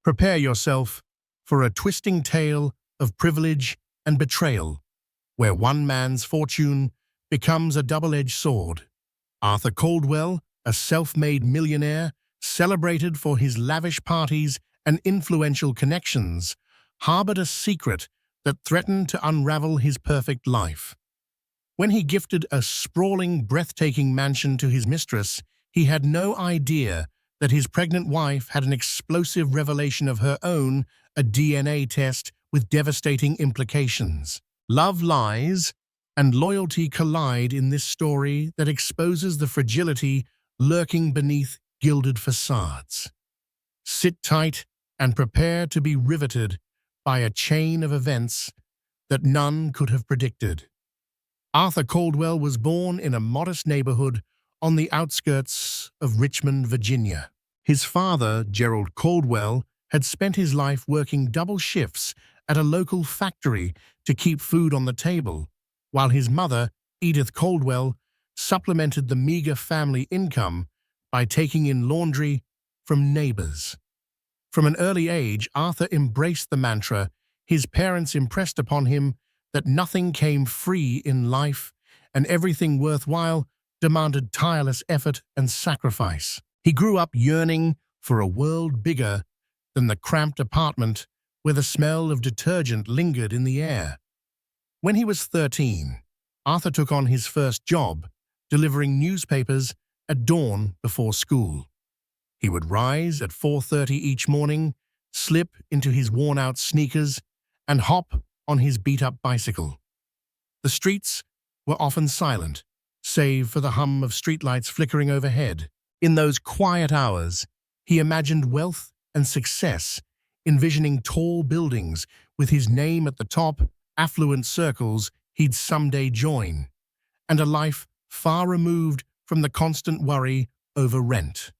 Prepare yourself for a twisting tale of privilege and betrayal, where one man's fortune becomes a double-edged sword. Arthur Caldwell, a self-made millionaire, celebrated for his lavish parties and influential connections, harbored a secret that threatened to unravel his perfect life. When he gifted a sprawling, breathtaking mansion to his mistress, he had no idea that his pregnant wife had an explosive revelation of her own, a DNA test with devastating implications. Love lies and loyalty collide in this story that exposes the fragility lurking beneath gilded facades. Sit tight and prepare to be riveted by a chain of events that none could have predicted. Arthur Caldwell was born in a modest neighborhood on the outskirts of Richmond, Virginia. His father, Gerald Caldwell, had spent his life working double shifts at a local factory to keep food on the table, while his mother, Edith Caldwell, supplemented the meager family income by taking in laundry from neighbors. From an early age, Arthur embraced the mantra his parents impressed upon him that nothing came free in life and everything worthwhile demanded tireless effort and sacrifice. He grew up yearning for a world bigger than the cramped apartment where the smell of detergent lingered in the air. When he was 13, Arthur took on his first job, delivering newspapers at dawn before school. He would rise at 4:30 each morning, slip into his worn-out sneakers, and hop on his beat-up bicycle. The streets were often silent, save for the hum of streetlights flickering overhead. In those quiet hours, he imagined wealth and success, envisioning tall buildings with his name at the top, affluent circles he'd someday join, and a life far removed from the constant worry over rent.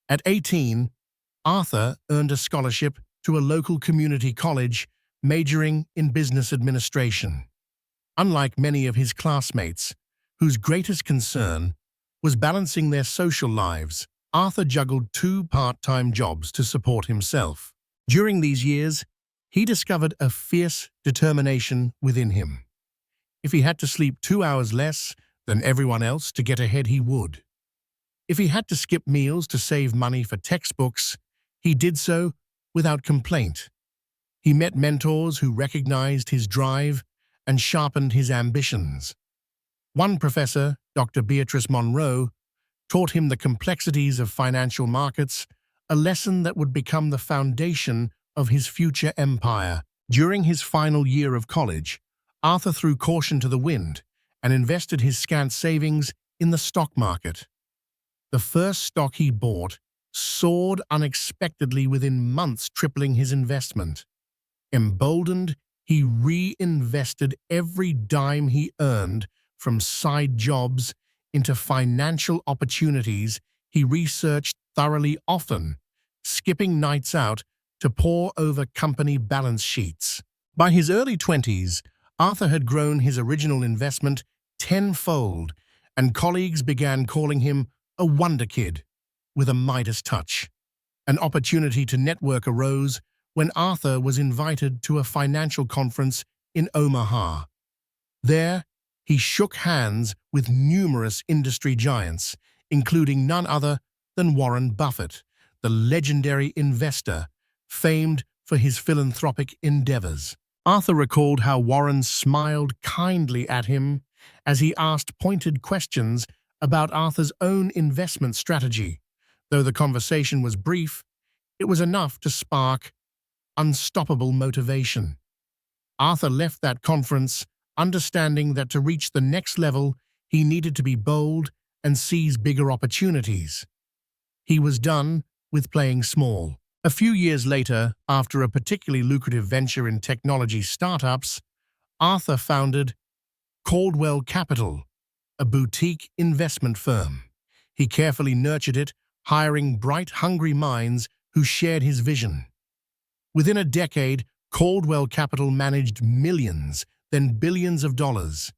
At 18, Arthur earned a scholarship to a local community college, majoring in business administration. Unlike many of his classmates, whose greatest concern was balancing their social lives, Arthur juggled 2 part-time jobs to support himself. During these years, he discovered a fierce determination within him. If he had to sleep 2 hours less than everyone else to get ahead, he would. If he had to skip meals to save money for textbooks, he did so without complaint. He met mentors who recognized his drive and sharpened his ambitions. One professor, Dr. Beatrice Monroe, taught him the complexities of financial markets, a lesson that would become the foundation of his future empire. During his final year of college, Arthur threw caution to the wind and invested his scant savings in the stock market. The first stock he bought soared unexpectedly within months, tripling his investment. Emboldened, he reinvested every dime he earned from side jobs into financial opportunities he researched thoroughly, often skipping nights out to pore over company balance sheets. By his early 20s, Arthur had grown his original investment tenfold, and colleagues began calling him a wonder kid with a Midas touch. An opportunity to network arose when Arthur was invited to a financial conference in Omaha. There, he shook hands with numerous industry giants, including none other than Warren Buffett, the legendary investor famed for his philanthropic endeavors. Arthur recalled how Warren smiled kindly at him as he asked pointed questions about Arthur's own investment strategy. Though the conversation was brief, it was enough to spark unstoppable motivation. Arthur left that conference understanding that to reach the next level, he needed to be bold and seize bigger opportunities. He was done with playing small. A few years later, after a particularly lucrative venture in technology startups, Arthur founded Caldwell Capital, a boutique investment firm. He carefully nurtured it, hiring bright, hungry minds who shared his vision. Within a decade, Caldwell Capital managed millions, then billions of dollars.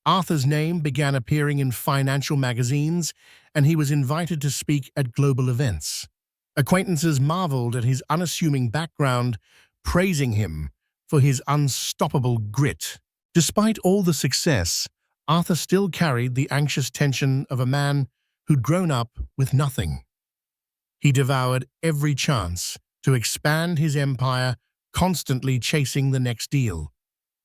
Arthur's name began appearing in financial magazines, and he was invited to speak at global events. Acquaintances marveled at his unassuming background, praising him for his unstoppable grit. Despite all the success, Arthur still carried the anxious tension of a man who'd grown up with nothing. He devoured every chance to expand his empire, constantly chasing the next deal.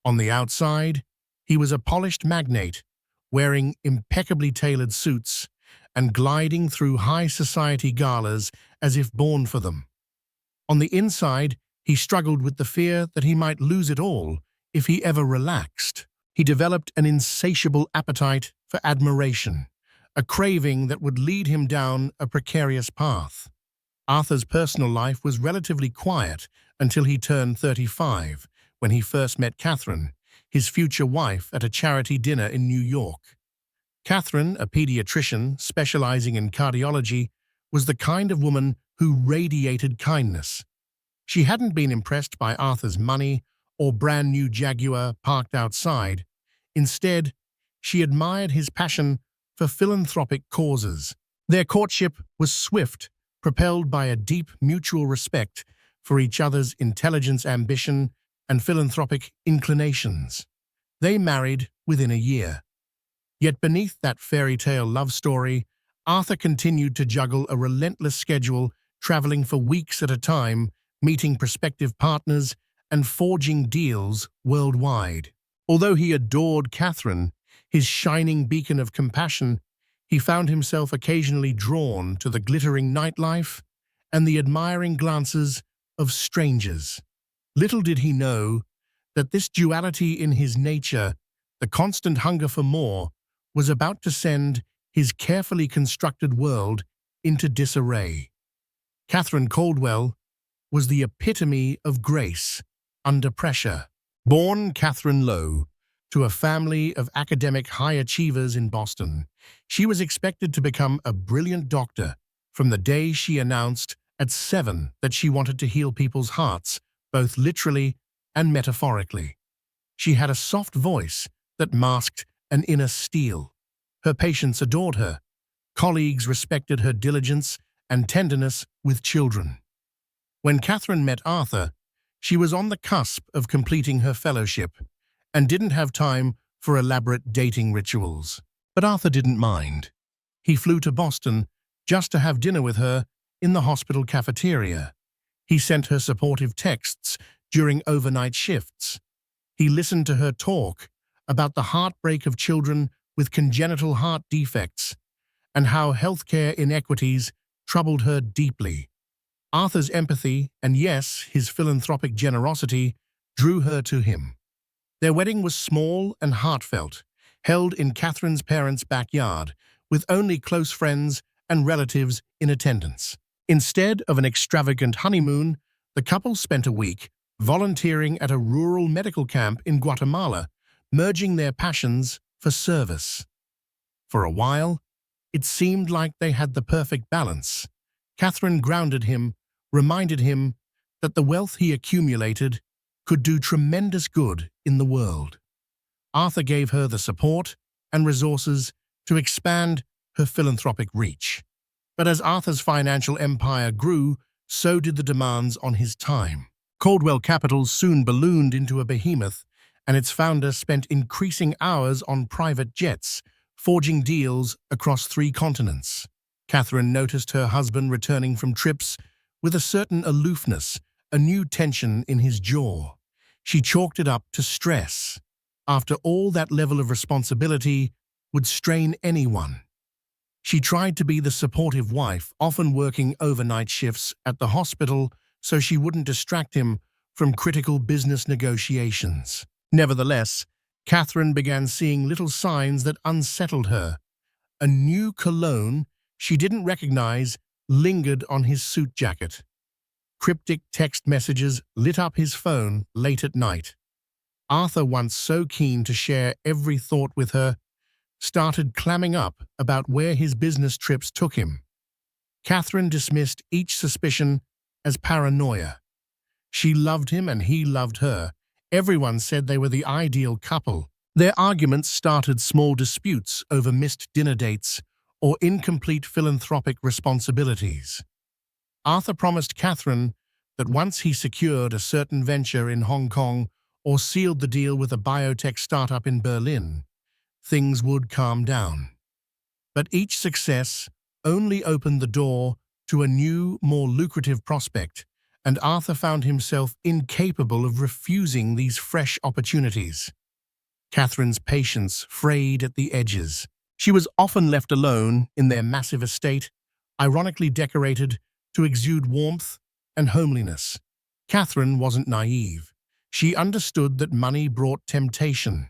On the outside, he was a polished magnate, wearing impeccably tailored suits and gliding through high society galas as if born for them. On the inside, he struggled with the fear that he might lose it all if he ever relaxed. He developed an insatiable appetite for admiration, a craving that would lead him down a precarious path. Arthur's personal life was relatively quiet until he turned 35, when he first met Catherine, his future wife, at a charity dinner in New York. Catherine, a pediatrician specializing in cardiology, was the kind of woman who radiated kindness. She hadn't been impressed by Arthur's money or brand-new Jaguar parked outside. Instead, she admired his passion for philanthropic causes. Their courtship was swift, propelled by a deep mutual respect for each other's intelligence, ambition, and philanthropic inclinations. They married within a year. Yet beneath that fairy tale love story, Arthur continued to juggle a relentless schedule, traveling for weeks at a time, meeting prospective partners, and forging deals worldwide. Although he adored Catherine, his shining beacon of compassion, he found himself occasionally drawn to the glittering nightlife and the admiring glances of strangers. Little did he know that this duality in his nature, the constant hunger for more, was about to send his carefully constructed world into disarray. Catherine Caldwell was the epitome of grace under pressure. Born Catherine Lowe to a family of academic high achievers in Boston, she was expected to become a brilliant doctor from the day she announced at 7 that she wanted to heal people's hearts, both literally and metaphorically. She had a soft voice that masked an inner steel. Her patients adored her. Colleagues respected her diligence and tenderness with children. When Catherine met Arthur, she was on the cusp of completing her fellowship and didn't have time for elaborate dating rituals. But Arthur didn't mind. He flew to Boston just to have dinner with her in the hospital cafeteria. He sent her supportive texts during overnight shifts. He listened to her talk about the heartbreak of children with congenital heart defects and how healthcare inequities troubled her deeply. Arthur's empathy and, yes, his philanthropic generosity drew her to him. Their wedding was small and heartfelt, held in Catherine's parents' backyard, with only close friends and relatives in attendance. Instead of an extravagant honeymoon, the couple spent a week volunteering at a rural medical camp in Guatemala, merging their passions for service. For a while, it seemed like they had the perfect balance. Catherine grounded him, reminded him that the wealth he accumulated could do tremendous good in the world. Arthur gave her the support and resources to expand her philanthropic reach. But as Arthur's financial empire grew, so did the demands on his time. Caldwell Capital soon ballooned into a behemoth, and its founder spent increasing hours on private jets, forging deals across 3 continents. Catherine noticed her husband returning from trips with a certain aloofness, a new tension in his jaw. She chalked it up to stress. After all, that level of responsibility would strain anyone. She tried to be the supportive wife, often working overnight shifts at the hospital so she wouldn't distract him from critical business negotiations. Nevertheless, Catherine began seeing little signs that unsettled her. A new cologne she didn't recognize lingered on his suit jacket. Cryptic text messages lit up his phone late at night. Arthur, once so keen to share every thought with her, started clamming up about where his business trips took him. Catherine dismissed each suspicion as paranoia. She loved him and he loved her. Everyone said they were the ideal couple. Their arguments started small disputes over missed dinner dates or incomplete philanthropic responsibilities. Arthur promised Catherine that once he secured a certain venture in Hong Kong or sealed the deal with a biotech startup in Berlin, things would calm down. But each success only opened the door to a new, more lucrative prospect, and Arthur found himself incapable of refusing these fresh opportunities. Catherine's patience frayed at the edges. She was often left alone in their massive estate, ironically decorated to exude warmth and homeliness. Catherine wasn't naive. She understood that money brought temptation.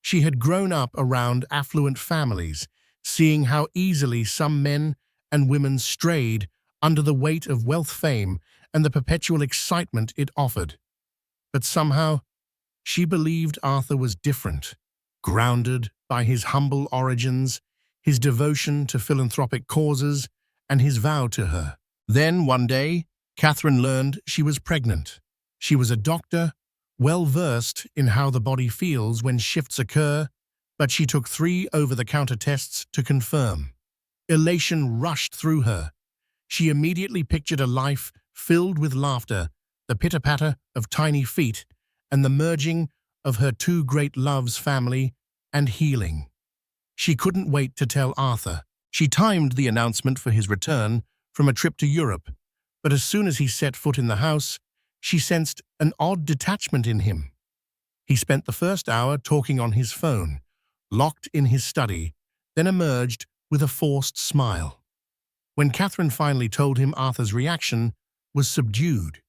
She had grown up around affluent families, seeing how easily some men and women strayed under the weight of wealth, fame, and the perpetual excitement it offered. But somehow, she believed Arthur was different, grounded by his humble origins, his devotion to philanthropic causes, and his vow to her. Then, one day, Catherine learned she was pregnant. She was a doctor, well-versed in how the body feels when shifts occur, but she took 3 over-the-counter tests to confirm. Elation rushed through her. She immediately pictured a life filled with laughter, the pitter-patter of tiny feet, and the merging of her 2 great loves, family and healing. She couldn't wait to tell Arthur. She timed the announcement for his return from a trip to Europe, but as soon as he set foot in the house, she sensed an odd detachment in him. He spent the first hour talking on his phone, locked in his study, then emerged with a forced smile. When Catherine finally told him, Arthur's reaction was subdued.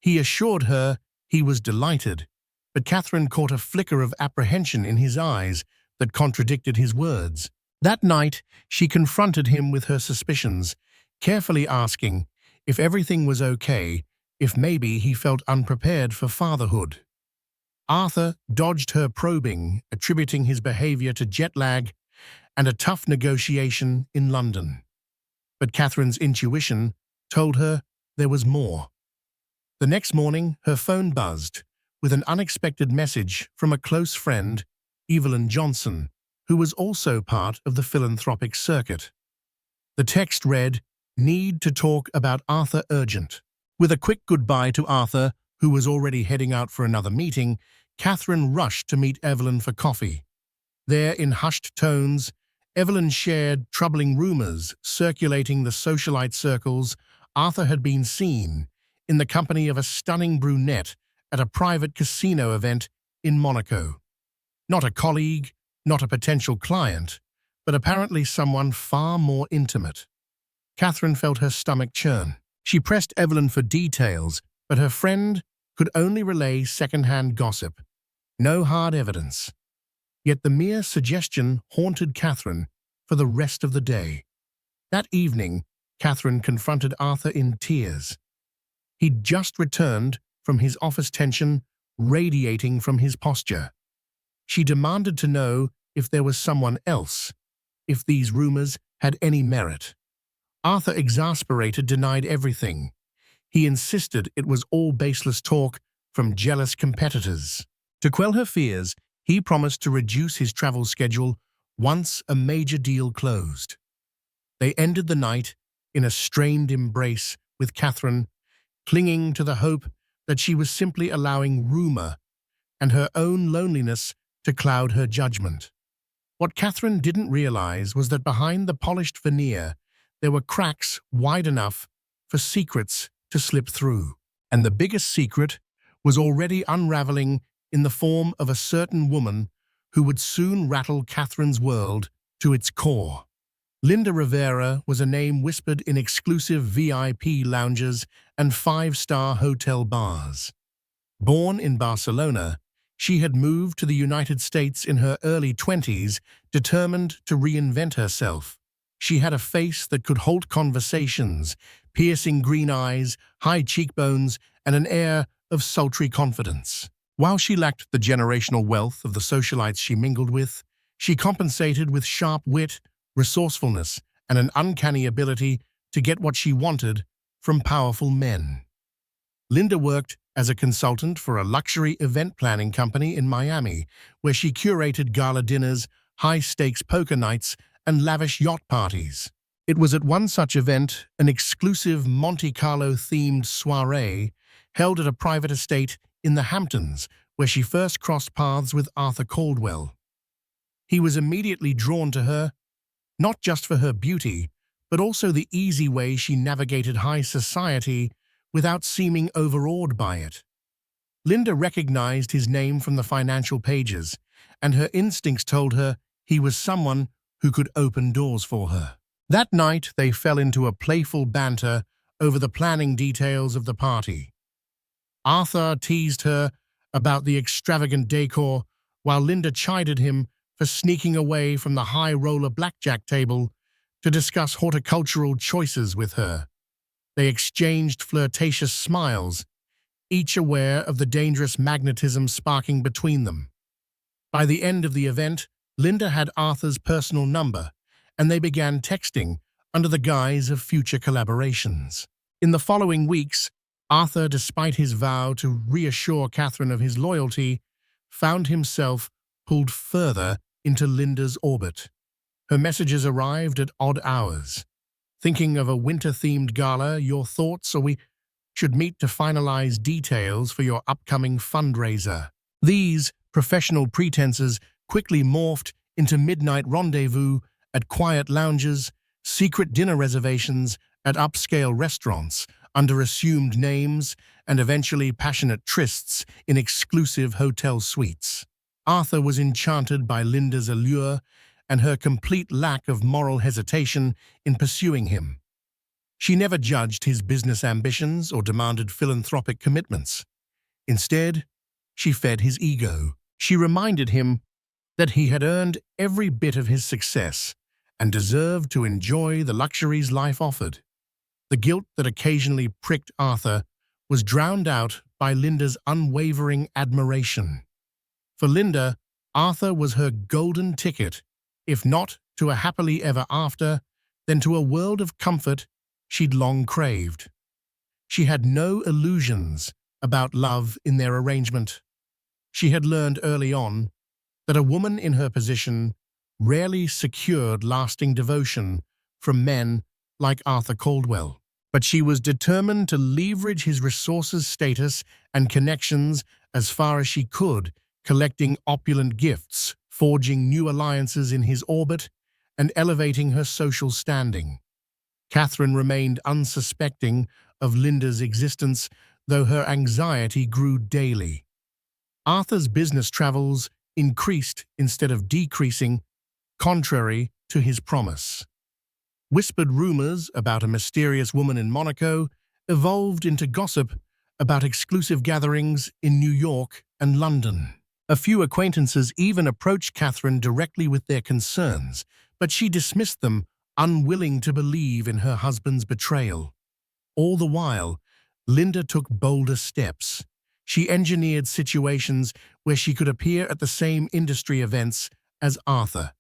He assured her he was delighted, but Catherine caught a flicker of apprehension in his eyes that contradicted his words. That night, she confronted him with her suspicions, carefully asking if everything was okay, if maybe he felt unprepared for fatherhood. Arthur dodged her probing, attributing his behavior to jet lag and a tough negotiation in London. But Catherine's intuition told her there was more. The next morning, her phone buzzed with an unexpected message from a close friend, Evelyn Johnson, who was also part of the philanthropic circuit. The text read, "Need to talk about Arthur urgent." With a quick goodbye to Arthur, who was already heading out for another meeting, Catherine rushed to meet Evelyn for coffee. There, in hushed tones, Evelyn shared troubling rumors circulating the socialite circles. Arthur had been seen in the company of a stunning brunette at a private casino event in Monaco. Not a colleague, not a potential client, but apparently someone far more intimate. Catherine felt her stomach churn. She pressed Evelyn for details, but her friend could only relay second-hand gossip. No hard evidence. Yet the mere suggestion haunted Catherine for the rest of the day. That evening, Catherine confronted Arthur in tears. He'd just returned from his office, tension radiating from his posture. She demanded to know if there was someone else, if these rumors had any merit. Arthur, exasperated, denied everything. He insisted it was all baseless talk from jealous competitors. To quell her fears, he promised to reduce his travel schedule once a major deal closed. They ended the night in a strained embrace, with Catherine clinging to the hope that she was simply allowing rumor and her own loneliness to cloud her judgment. What Catherine didn't realize was that behind the polished veneer, there were cracks wide enough for secrets to slip through. And the biggest secret was already unraveling in the form of a certain woman who would soon rattle Catherine's world to its core. Linda Rivera was a name whispered in exclusive VIP lounges and 5-star hotel bars. Born in Barcelona, she had moved to the United States in her early 20s, determined to reinvent herself. She had a face that could hold conversations, piercing green eyes, high cheekbones, and an air of sultry confidence. While she lacked the generational wealth of the socialites she mingled with, she compensated with sharp wit, resourcefulness, and an uncanny ability to get what she wanted from powerful men. Linda worked as a consultant for a luxury event planning company in Miami, where she curated gala dinners, high-stakes poker nights, and lavish yacht parties. It was at one such event, an exclusive Monte Carlo-themed soiree held at a private estate in the Hamptons, where she first crossed paths with Arthur Caldwell. He was immediately drawn to her, not just for her beauty, but also the easy way she navigated high society without seeming overawed by it. Linda recognized his name from the financial pages, and her instincts told her he was someone who could open doors for her. That night, they fell into a playful banter over the planning details of the party. Arthur teased her about the extravagant decor, while Linda chided him for sneaking away from the high-roller blackjack table to discuss horticultural choices with her. They exchanged flirtatious smiles, each aware of the dangerous magnetism sparking between them. By the end of the event, Linda had Arthur's personal number, and they began texting under the guise of future collaborations. In the following weeks, Arthur, despite his vow to reassure Catherine of his loyalty, found himself pulled further into Linda's orbit. Her messages arrived at odd hours. Thinking of a winter-themed gala, your thoughts, or we should meet to finalize details for your upcoming fundraiser. These professional pretenses quickly morphed into midnight rendezvous at quiet lounges, secret dinner reservations at upscale restaurants under assumed names, and eventually passionate trysts in exclusive hotel suites. Arthur was enchanted by Linda's allure and her complete lack of moral hesitation in pursuing him. She never judged his business ambitions or demanded philanthropic commitments. Instead, she fed his ego. She reminded him that he had earned every bit of his success and deserved to enjoy the luxuries life offered. The guilt that occasionally pricked Arthur was drowned out by Linda's unwavering admiration. For Linda, Arthur was her golden ticket, if not to a happily ever after, then to a world of comfort she'd long craved. She had no illusions about love in their arrangement. She had learned early on that a woman in her position rarely secured lasting devotion from men like Arthur Caldwell. But she was determined to leverage his resources, status, and connections as far as she could, collecting opulent gifts, forging new alliances in his orbit, and elevating her social standing. Catherine remained unsuspecting of Linda's existence, though her anxiety grew daily. Arthur's business travels increased instead of decreasing, contrary to his promise. Whispered rumors about a mysterious woman in Monaco evolved into gossip about exclusive gatherings in New York and London. A few acquaintances even approached Catherine directly with their concerns, but she dismissed them, unwilling to believe in her husband's betrayal. All the while, Linda took bolder steps. She engineered situations where she could appear at the same industry events as Arthur.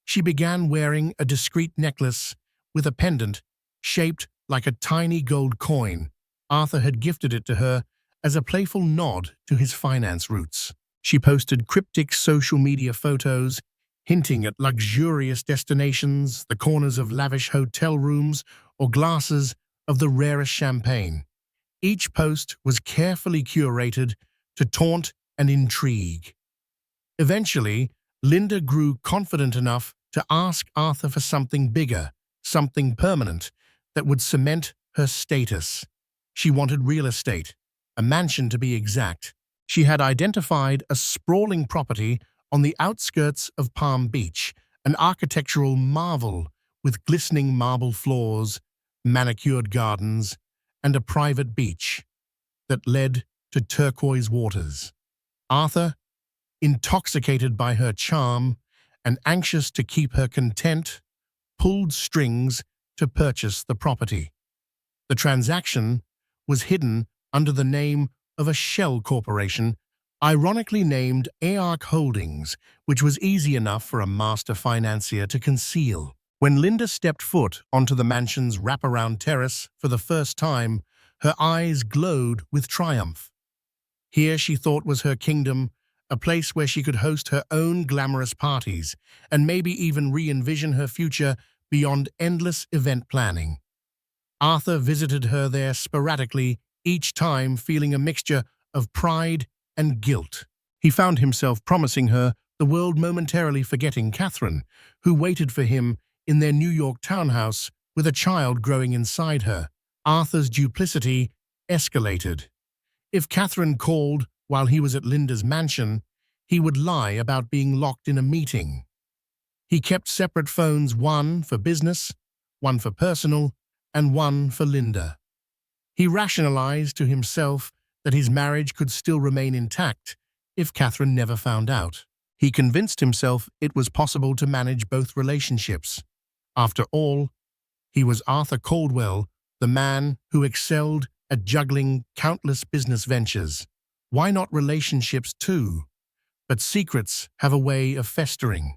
She began wearing a discreet necklace with a pendant shaped like a tiny gold coin. Arthur had gifted it to her as a playful nod to his finance roots. She posted cryptic social media photos, hinting at luxurious destinations, the corners of lavish hotel rooms, or glasses of the rarest champagne. Each post was carefully curated to taunt and intrigue. Eventually, Linda grew confident enough to ask Arthur for something bigger, something permanent, that would cement her status. She wanted real estate, a mansion to be exact. She had identified a sprawling property on the outskirts of Palm Beach, an architectural marvel with glistening marble floors, manicured gardens, and a private beach that led to turquoise waters. Arthur, intoxicated by her charm and anxious to keep her content, pulled strings to purchase the property. The transaction was hidden under the name of a shell corporation, ironically named AARC Holdings, which was easy enough for a master financier to conceal. When Linda stepped foot onto the mansion's wraparound terrace for the first time, her eyes glowed with triumph. Here she thought was her kingdom, a place where she could host her own glamorous parties, and maybe even re-envision her future beyond endless event planning. Arthur visited her there sporadically, each time feeling a mixture of pride and guilt. He found himself promising her the world, momentarily forgetting Catherine, who waited for him in their New York townhouse with a child growing inside her. Arthur's duplicity escalated. If Catherine called while he was at Linda's mansion, he would lie about being locked in a meeting. He kept separate phones, one for business, one for personal, and one for Linda. He rationalized to himself that his marriage could still remain intact if Catherine never found out. He convinced himself it was possible to manage both relationships. After all, he was Arthur Caldwell, the man who excelled at juggling countless business ventures. Why not relationships too? But secrets have a way of festering,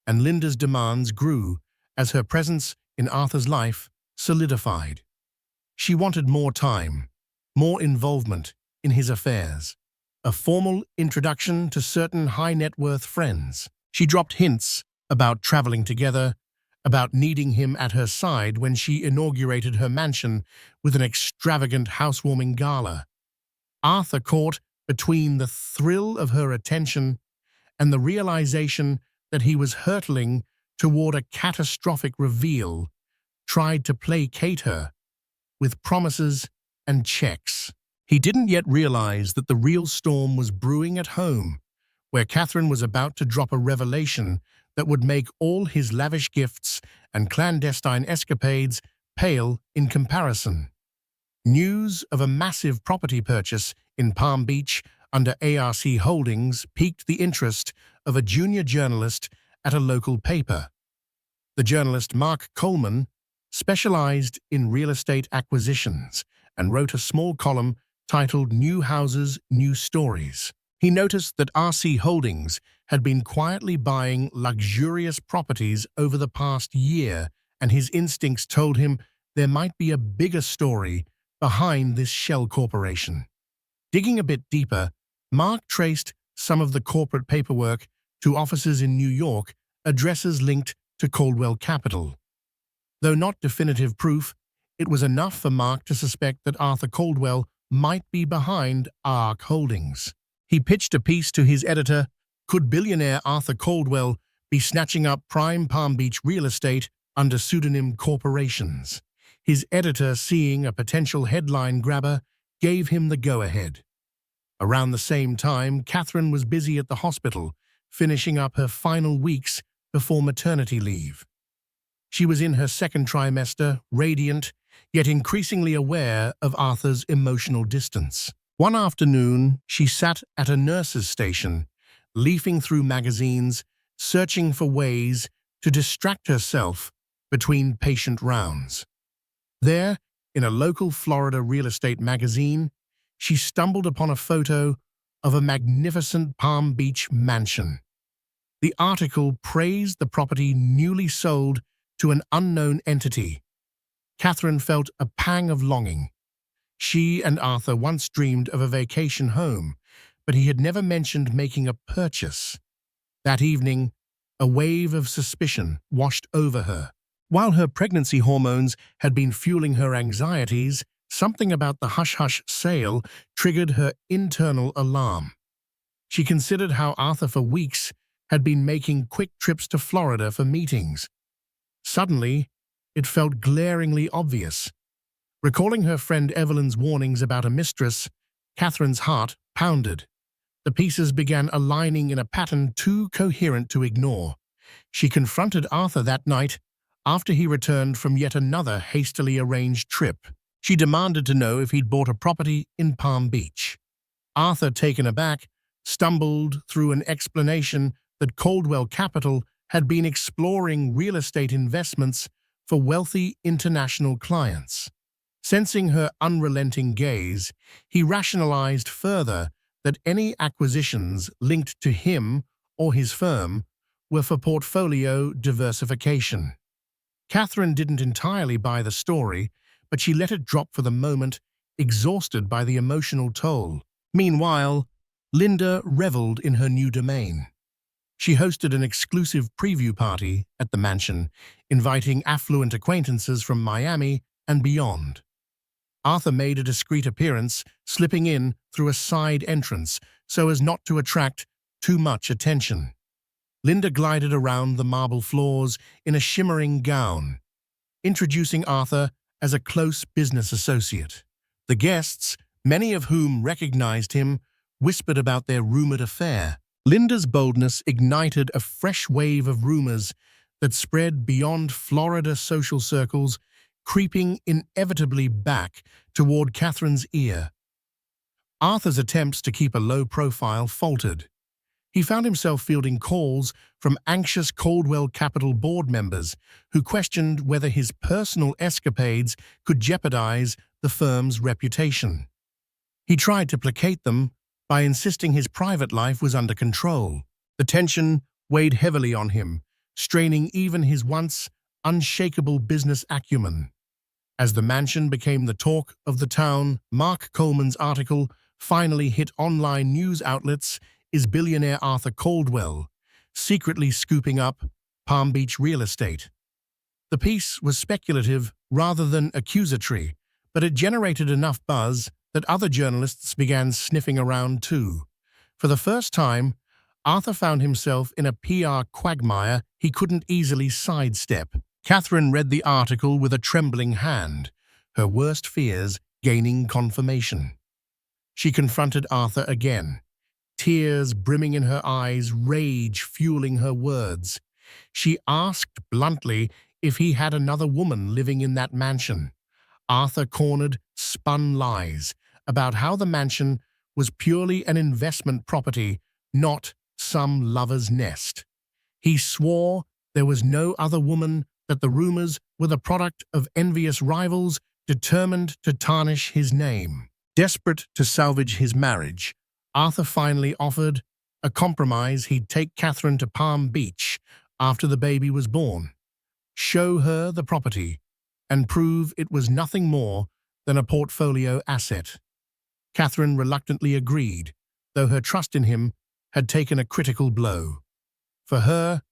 and Linda's demands grew as her presence in Arthur's life solidified. She wanted more time, more involvement in his affairs, a formal introduction to certain high-net-worth friends. She dropped hints about traveling together, about needing him at her side when she inaugurated her mansion with an extravagant housewarming gala. Arthur, caught between the thrill of her attention and the realization that he was hurtling toward a catastrophic reveal, tried to placate her with promises and checks. He didn't yet realize that the real storm was brewing at home, where Catherine was about to drop a revelation that would make all his lavish gifts and clandestine escapades pale in comparison. News of a massive property purchase in Palm Beach under ARC Holdings piqued the interest of a junior journalist at a local paper. The journalist, Mark Coleman, specialized in real estate acquisitions and wrote a small column titled "New Houses, New Stories." He noticed that RC Holdings had been quietly buying luxurious properties over the past year, and his instincts told him there might be a bigger story behind this shell corporation. Digging a bit deeper, Mark traced some of the corporate paperwork to offices in New York, addresses linked to Caldwell Capital. Though not definitive proof, it was enough for Mark to suspect that Arthur Caldwell might be behind ARC Holdings. He pitched a piece to his editor: could billionaire Arthur Caldwell be snatching up prime Palm Beach real estate under pseudonym corporations? His editor, seeing a potential headline grabber, gave him the go-ahead. Around the same time, Catherine was busy at the hospital, finishing up her final weeks before maternity leave. She was in her second trimester, radiant, yet increasingly aware of Arthur's emotional distance. One afternoon, she sat at a nurse's station, leafing through magazines, searching for ways to distract herself between patient rounds. There, in a local Florida real estate magazine, she stumbled upon a photo of a magnificent Palm Beach mansion. The article praised the property newly sold to an unknown entity. Catherine felt a pang of longing. She and Arthur once dreamed of a vacation home, but he had never mentioned making a purchase. That evening, a wave of suspicion washed over her. While her pregnancy hormones had been fueling her anxieties, something about the hush-hush sale triggered her internal alarm. She considered how Arthur for weeks had been making quick trips to Florida for meetings. Suddenly, it felt glaringly obvious. Recalling her friend Evelyn's warnings about a mistress, Catherine's heart pounded. The pieces began aligning in a pattern too coherent to ignore. She confronted Arthur that night after he returned from yet another hastily arranged trip. She demanded to know if he'd bought a property in Palm Beach. Arthur, taken aback, stumbled through an explanation that Caldwell Capital had been exploring real estate investments for wealthy international clients. Sensing her unrelenting gaze, he rationalized further that any acquisitions linked to him or his firm were for portfolio diversification. Catherine didn't entirely buy the story, but she let it drop for the moment, exhausted by the emotional toll. Meanwhile, Linda reveled in her new domain. She hosted an exclusive preview party at the mansion, inviting affluent acquaintances from Miami and beyond. Arthur made a discreet appearance, slipping in through a side entrance so as not to attract too much attention. Linda glided around the marble floors in a shimmering gown, introducing Arthur as a close business associate. The guests, many of whom recognized him, whispered about their rumored affair. Linda's boldness ignited a fresh wave of rumors that spread beyond Florida social circles, creeping inevitably back toward Catherine's ear. Arthur's attempts to keep a low profile faltered. He found himself fielding calls from anxious Coldwell Capital board members who questioned whether his personal escapades could jeopardize the firm's reputation. He tried to placate them by insisting his private life was under control. The tension weighed heavily on him, straining even his once unshakable business acumen. As the mansion became the talk of the town, Mark Coleman's article finally hit online news outlets. Is billionaire Arthur Caldwell secretly scooping up Palm Beach real estate? The piece was speculative rather than accusatory, but it generated enough buzz that other journalists began sniffing around too. For the first time, Arthur found himself in a PR quagmire he couldn't easily sidestep. Catherine read the article with a trembling hand, her worst fears gaining confirmation. She confronted Arthur again, tears brimming in her eyes, rage fueling her words. She asked bluntly if he had another woman living in that mansion. Arthur cornered, spun lies about how the mansion was purely an investment property, not some lover's nest. He swore there was no other woman, that the rumors were the product of envious rivals determined to tarnish his name. Desperate to salvage his marriage, Arthur finally offered a compromise. He'd take Catherine to Palm Beach after the baby was born, show her the property, and prove it was nothing more than a portfolio asset. Catherine reluctantly agreed, though her trust in him had taken a critical blow. For her,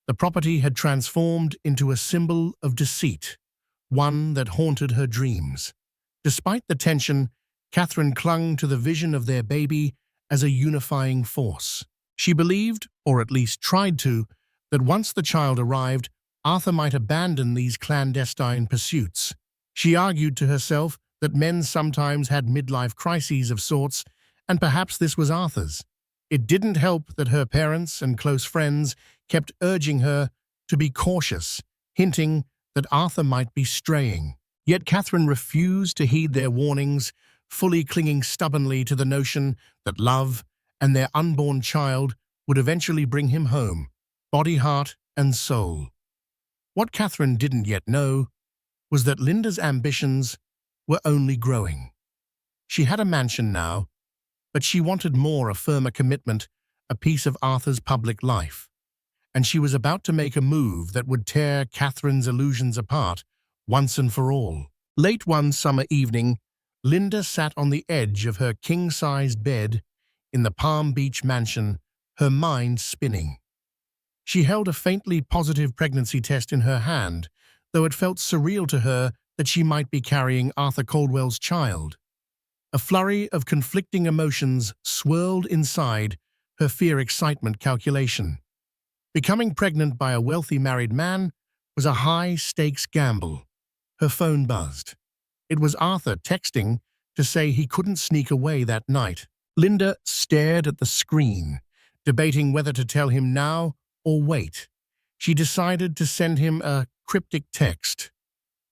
the property had transformed into a symbol of deceit, one that haunted her dreams. Despite the tension, Catherine clung to the vision of their baby as a unifying force. She believed, or at least tried to, that once the child arrived, Arthur might abandon these clandestine pursuits. She argued to herself that men sometimes had midlife crises of sorts, and perhaps this was Arthur's. It didn't help that her parents and close friends kept urging her to be cautious, hinting that Arthur might be straying. Yet Catherine refused to heed their warnings, fully clinging stubbornly to the notion that love and their unborn child would eventually bring him home, body, heart, and soul. What Catherine didn't yet know was that Linda's ambitions were only growing. She had a mansion now, but she wanted more, a firmer commitment, a piece of Arthur's public life. And she was about to make a move that would tear Catherine's illusions apart once and for all. Late one summer evening, Linda sat on the edge of her king-sized bed in the Palm Beach mansion, her mind spinning. She held a faintly positive pregnancy test in her hand, though it felt surreal to her that she might be carrying Arthur Caldwell's child. A flurry of conflicting emotions swirled inside her fear-excitement calculation. Becoming pregnant by a wealthy married man was a high-stakes gamble. Her phone buzzed. It was Arthur texting to say he couldn't sneak away that night. Linda stared at the screen, debating whether to tell him now or wait. She decided to send him a cryptic text.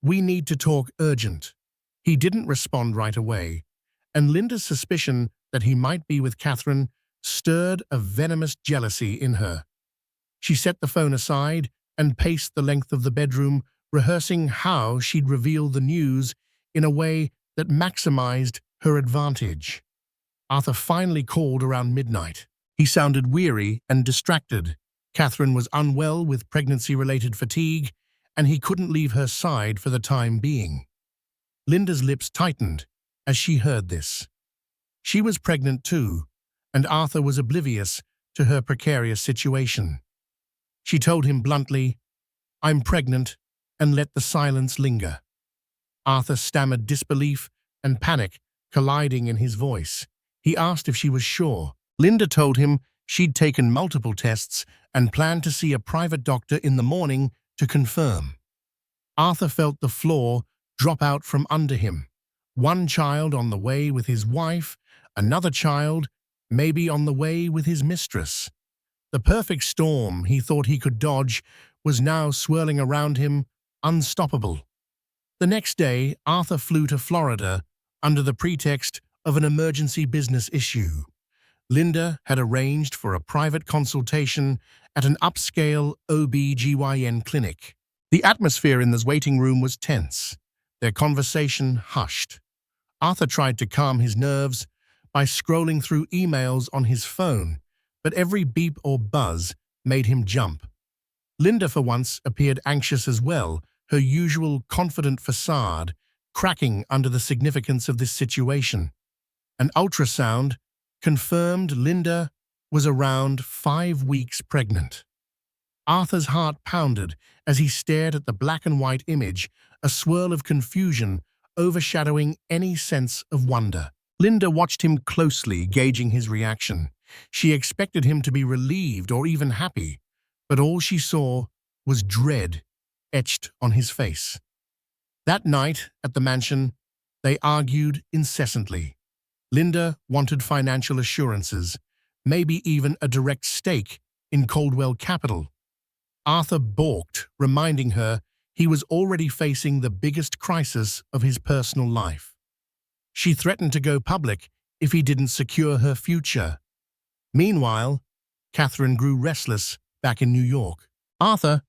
"We need to talk, urgent." He didn't respond right away, and Linda's suspicion that he might be with Catherine stirred a venomous jealousy in her. She set the phone aside and paced the length of the bedroom, rehearsing how she'd reveal the news in a way that maximized her advantage. Arthur finally called around midnight. He sounded weary and distracted. Catherine was unwell with pregnancy-related fatigue, and he couldn't leave her side for the time being. Linda's lips tightened as she heard this. She was pregnant too, and Arthur was oblivious to her precarious situation. She told him bluntly, I'm pregnant, and let the silence linger. Arthur stammered disbelief and panic colliding in his voice. He asked if she was sure. Linda told him she'd taken multiple tests and planned to see a private doctor in the morning to confirm. Arthur felt the floor drop out from under him. One child on the way with his wife, another child maybe on the way with his mistress. The perfect storm he thought he could dodge was now swirling around him, unstoppable. The next day, Arthur flew to Florida under the pretext of an emergency business issue. Linda had arranged for a private consultation at an upscale OB/GYN clinic. The atmosphere in the waiting room was tense, their conversation hushed. Arthur tried to calm his nerves by scrolling through emails on his phone, but every beep or buzz made him jump. Linda, for once, appeared anxious as well, her usual confident facade cracking under the significance of this situation. An ultrasound confirmed Linda was around 5 weeks pregnant. Arthur's heart pounded as he stared at the black and white image, a swirl of confusion overshadowing any sense of wonder. Linda watched him closely, gauging his reaction. She expected him to be relieved or even happy, but all she saw was dread etched on his face. That night at the mansion, they argued incessantly. Linda wanted financial assurances, maybe even a direct stake in Coldwell Capital. Arthur balked, reminding her he was already facing the biggest crisis of his personal life. She threatened to go public if he didn't secure her future. Meanwhile, Catherine grew restless back in New York. Arthur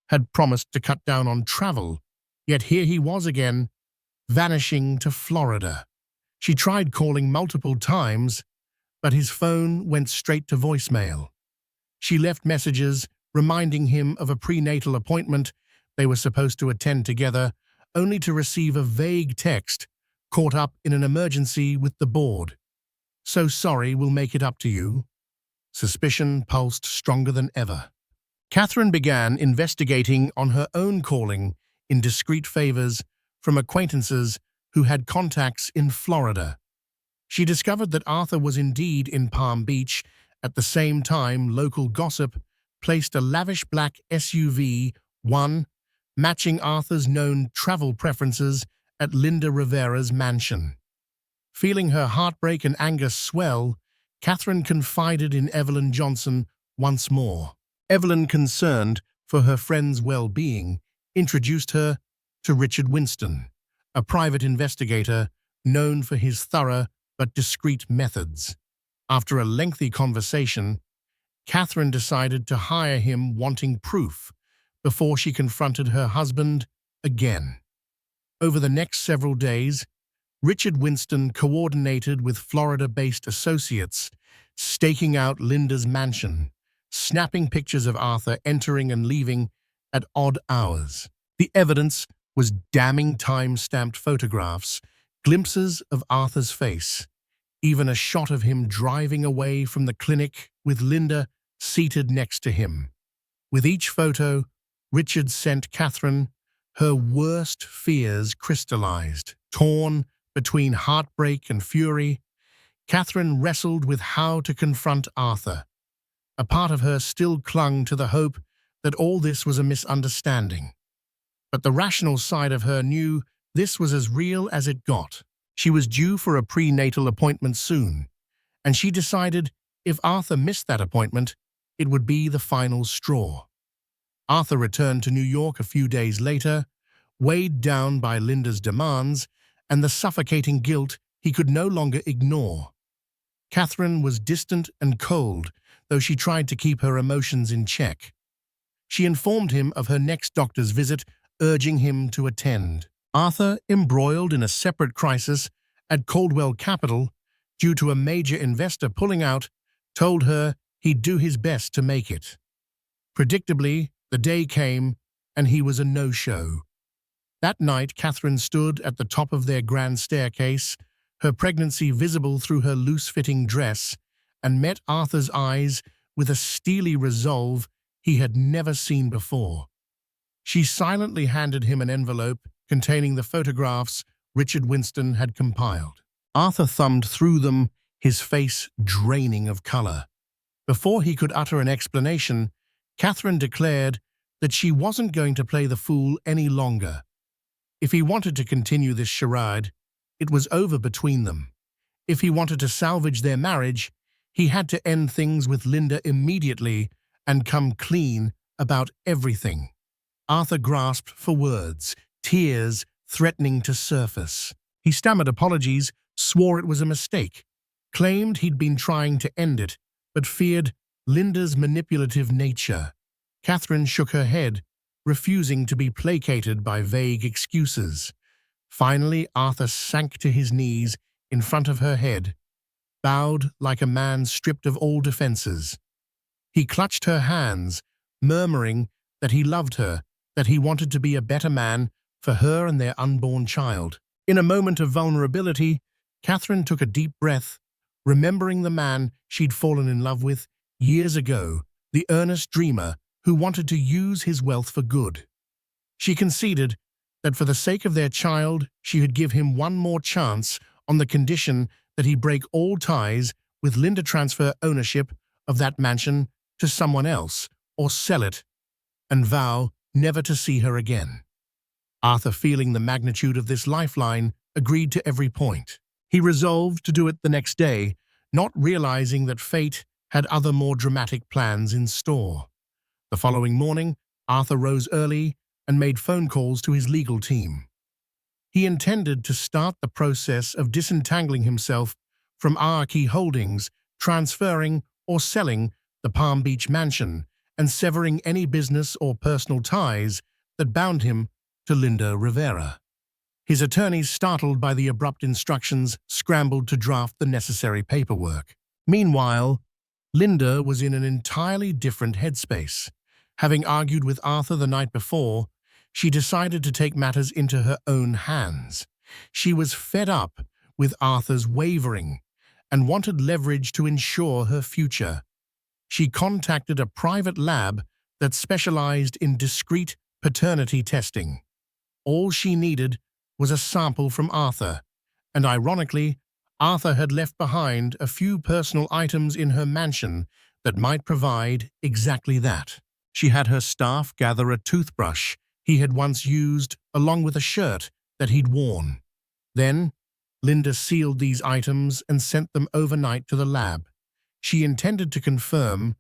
had promised to cut down on travel, yet here he was again, vanishing to Florida. She tried calling multiple times, but his phone went straight to voicemail. She left messages reminding him of a prenatal appointment they were supposed to attend together, only to receive a vague text, caught up in an emergency with the board. So sorry, we'll make it up to you. Suspicion pulsed stronger than ever. Catherine began investigating on her own, calling in discreet favors from acquaintances who had contacts in Florida. She discovered that Arthur was indeed in Palm Beach. At the same time, local gossip placed a lavish black SUV, matching Arthur's known travel preferences, at Linda Rivera's mansion. Feeling her heartbreak and anger swell, Catherine confided in Evelyn Johnson once more. Evelyn, concerned for her friend's well-being, introduced her to Richard Winston, a private investigator known for his thorough but discreet methods. After a lengthy conversation, Catherine decided to hire him, wanting proof, before she confronted her husband again. Over the next several days, Richard Winston coordinated with Florida-based associates, staking out Linda's mansion, snapping pictures of Arthur entering and leaving at odd hours. The evidence was damning time-stamped photographs, glimpses of Arthur's face, even a shot of him driving away from the clinic with Linda seated next to him. With each photo, Richard sent Catherine her worst fears crystallized. Torn between heartbreak and fury, Catherine wrestled with how to confront Arthur. A part of her still clung to the hope that all this was a misunderstanding. But the rational side of her knew this was as real as it got. She was due for a prenatal appointment soon, and she decided if Arthur missed that appointment, it would be the final straw. Arthur returned to New York a few days later, weighed down by Linda's demands and the suffocating guilt he could no longer ignore. Catherine was distant and cold, though she tried to keep her emotions in check. She informed him of her next doctor's visit, urging him to attend. Arthur, embroiled in a separate crisis at Coldwell Capital due to a major investor pulling out, told her he'd do his best to make it. Predictably, the day came, and he was a no-show. That night, Catherine stood at the top of their grand staircase, her pregnancy visible through her loose-fitting dress, and met Arthur's eyes with a steely resolve he had never seen before. She silently handed him an envelope containing the photographs Richard Winston had compiled. Arthur thumbed through them, his face draining of color. Before he could utter an explanation, Catherine declared that she wasn't going to play the fool any longer. If he wanted to continue this charade, it was over between them. If he wanted to salvage their marriage, he had to end things with Linda immediately and come clean about everything. Arthur grasped for words, tears threatening to surface. He stammered apologies, swore it was a mistake, claimed he'd been trying to end it, but feared Linda's manipulative nature. Catherine shook her head, refusing to be placated by vague excuses. Finally, Arthur sank to his knees in front of her head, bowed like a man stripped of all defenses. He clutched her hands, murmuring that he loved her, that he wanted to be a better man for her and their unborn child. In a moment of vulnerability, Catherine took a deep breath, remembering the man she'd fallen in love with years ago, the earnest dreamer who wanted to use his wealth for good. She conceded that for the sake of their child, she would give him one more chance on the condition that he break all ties with Linda, transfer ownership of that mansion to someone else or sell it, and vow never to see her again. Arthur, feeling the magnitude of this lifeline, agreed to every point. He resolved to do it the next day, not realizing that fate had other more dramatic plans in store. The following morning, Arthur rose early and made phone calls to his legal team. He intended to start the process of disentangling himself from Archie Holdings, transferring or selling the Palm Beach mansion, and severing any business or personal ties that bound him to Linda Rivera. His attorneys, startled by the abrupt instructions, scrambled to draft the necessary paperwork. Meanwhile, Linda was in an entirely different headspace. Having argued with Arthur the night before, she decided to take matters into her own hands. She was fed up with Arthur's wavering and wanted leverage to ensure her future. She contacted a private lab that specialized in discreet paternity testing. All she needed was a sample from Arthur, and ironically, Arthur had left behind a few personal items in her mansion that might provide exactly that. She had her staff gather a toothbrush he had once used along with a shirt that he'd worn. Then, Linda sealed these items and sent them overnight to the lab. She intended to confirm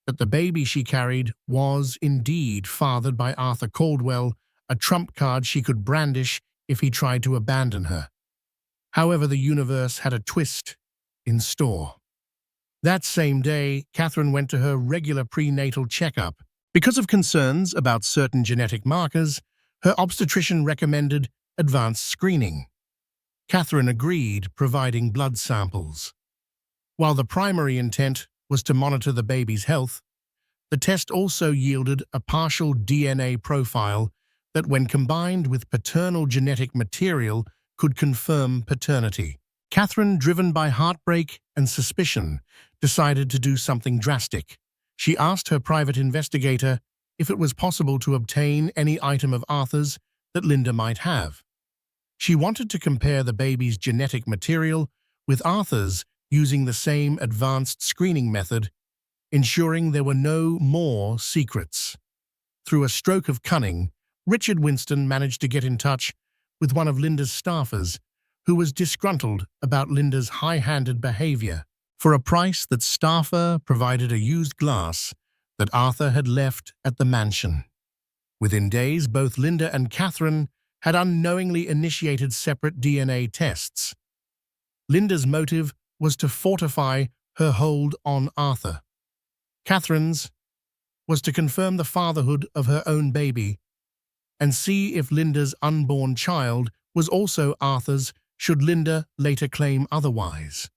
that the baby she carried was indeed fathered by Arthur Caldwell, a trump card she could brandish if he tried to abandon her. However, the universe had a twist in store. That same day, Catherine went to her regular prenatal checkup. Because of concerns about certain genetic markers, her obstetrician recommended advanced screening. Catherine agreed, providing blood samples. While the primary intent was to monitor the baby's health, the test also yielded a partial DNA profile that, when combined with paternal genetic material, could confirm paternity. Catherine, driven by heartbreak and suspicion, decided to do something drastic. She asked her private investigator if it was possible to obtain any item of Arthur's that Linda might have. She wanted to compare the baby's genetic material with Arthur's using the same advanced screening method, ensuring there were no more secrets. Through a stroke of cunning, Richard Winston managed to get in touch with one of Linda's staffers, who was disgruntled about Linda's high-handed behavior. For a price, that staffer provided a used glass that Arthur had left at the mansion. Within days, both Linda and Catherine had unknowingly initiated separate DNA tests. Linda's motive was to fortify her hold on Arthur. Catherine's was to confirm the fatherhood of her own baby and see if Linda's unborn child was also Arthur's, should Linda later claim otherwise.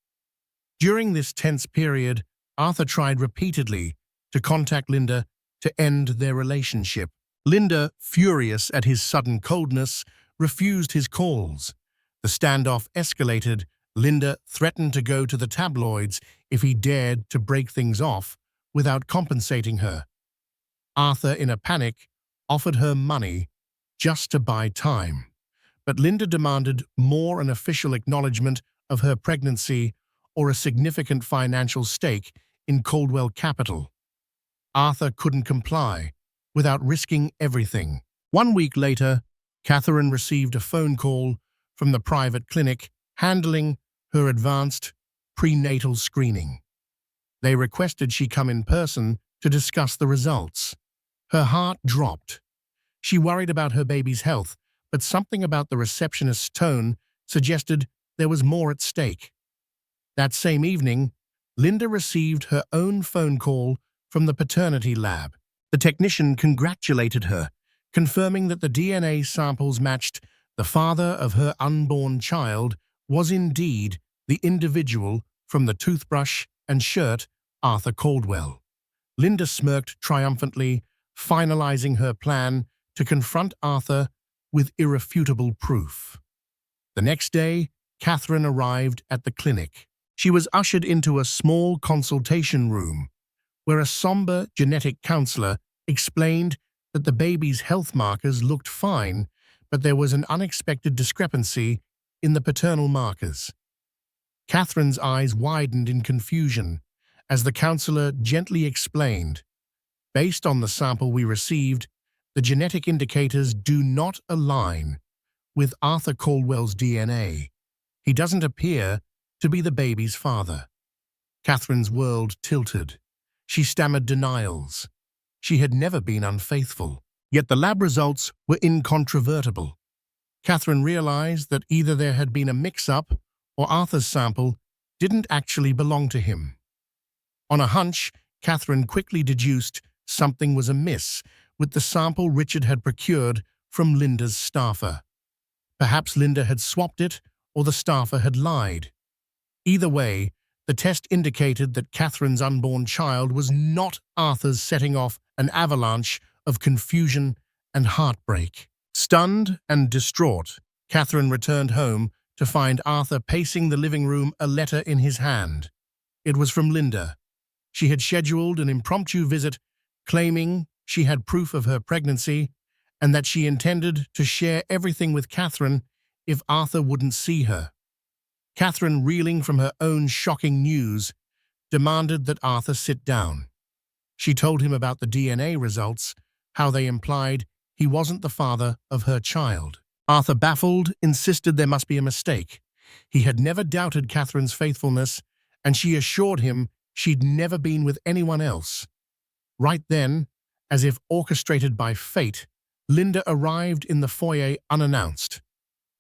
During this tense period, Arthur tried repeatedly to contact Linda to end their relationship. Linda, furious at his sudden coldness, refused his calls. The standoff escalated. Linda threatened to go to the tabloids if he dared to break things off without compensating her. Arthur, in a panic, offered her money just to buy time. But Linda demanded more an official acknowledgement of her pregnancy or a significant financial stake in Coldwell Capital. Arthur couldn't comply without risking everything. 1 week later, Catherine received a phone call from the private clinic handling her advanced prenatal screening. They requested she come in person to discuss the results. Her heart dropped. She worried about her baby's health, but something about the receptionist's tone suggested there was more at stake. That same evening, Linda received her own phone call from the paternity lab. The technician congratulated her, confirming that the DNA samples matched the father of her unborn child was indeed the individual from the toothbrush and shirt, Arthur Caldwell. Linda smirked triumphantly, finalizing her plan to confront Arthur with irrefutable proof. The next day, Catherine arrived at the clinic. She was ushered into a small consultation room, where a somber genetic counselor explained that the baby's health markers looked fine, but there was an unexpected discrepancy in the paternal markers. Catherine's eyes widened in confusion as the counselor gently explained, "Based on the sample we received, the genetic indicators do not align with Arthur Caldwell's DNA. He doesn't appear to be the baby's father." Catherine's world tilted. She stammered denials. She had never been unfaithful. Yet the lab results were incontrovertible. Catherine realized that either there had been a mix-up or Arthur's sample didn't actually belong to him. On a hunch, Catherine quickly deduced something was amiss with the sample Richard had procured from Linda's staffer. Perhaps Linda had swapped it or the staffer had lied. Either way, the test indicated that Catherine's unborn child was not Arthur's, setting off an avalanche of confusion and heartbreak. Stunned and distraught, Catherine returned home to find Arthur pacing the living room, a letter in his hand. It was from Linda. She had scheduled an impromptu visit, claiming she had proof of her pregnancy and that she intended to share everything with Catherine if Arthur wouldn't see her. Catherine, reeling from her own shocking news, demanded that Arthur sit down. She told him about the DNA results, how they implied he wasn't the father of her child. Arthur, baffled, insisted there must be a mistake. He had never doubted Catherine's faithfulness, and she assured him she'd never been with anyone else. Right then, as if orchestrated by fate, Linda arrived in the foyer unannounced.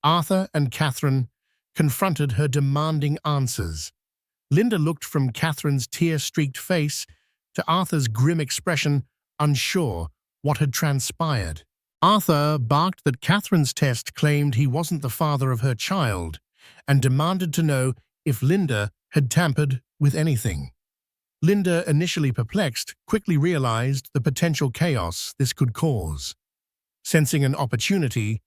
Arthur and Catherine confronted her, demanding answers. Linda looked from Catherine's tear-streaked face to Arthur's grim expression, unsure what had transpired. Arthur barked that Catherine's test claimed he wasn't the father of her child and demanded to know if Linda had tampered with anything. Linda, initially perplexed, quickly realized the potential chaos this could cause. Sensing an opportunity,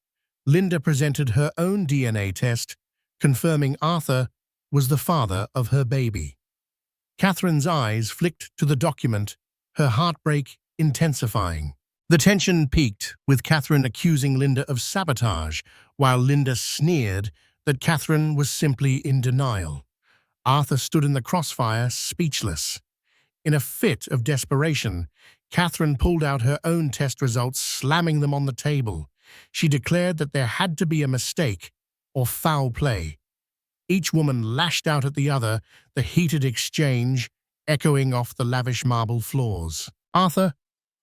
Linda presented her own DNA test, confirming Arthur was the father of her baby. Catherine's eyes flicked to the document, her heartbreak intensifying. The tension peaked, with Catherine accusing Linda of sabotage, while Linda sneered that Catherine was simply in denial. Arthur stood in the crossfire, speechless. In a fit of desperation, Catherine pulled out her own test results, slamming them on the table. She declared that there had to be a mistake or foul play. Each woman lashed out at the other, the heated exchange echoing off the lavish marble floors. Arthur,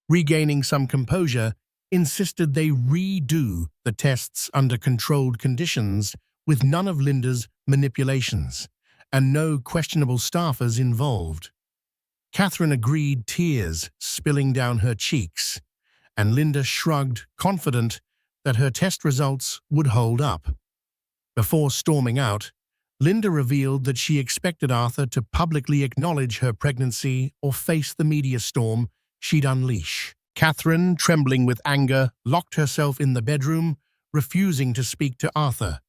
regaining some composure, insisted they redo the tests under controlled conditions with none of Linda's manipulations and no questionable staffers involved. Catherine agreed, tears spilling down her cheeks, and Linda shrugged, confident that her test results would hold up. Before storming out, Linda revealed that she expected Arthur to publicly acknowledge her pregnancy or face the media storm she'd unleash. Catherine, trembling with anger, locked herself in the bedroom, refusing to speak to Arthur.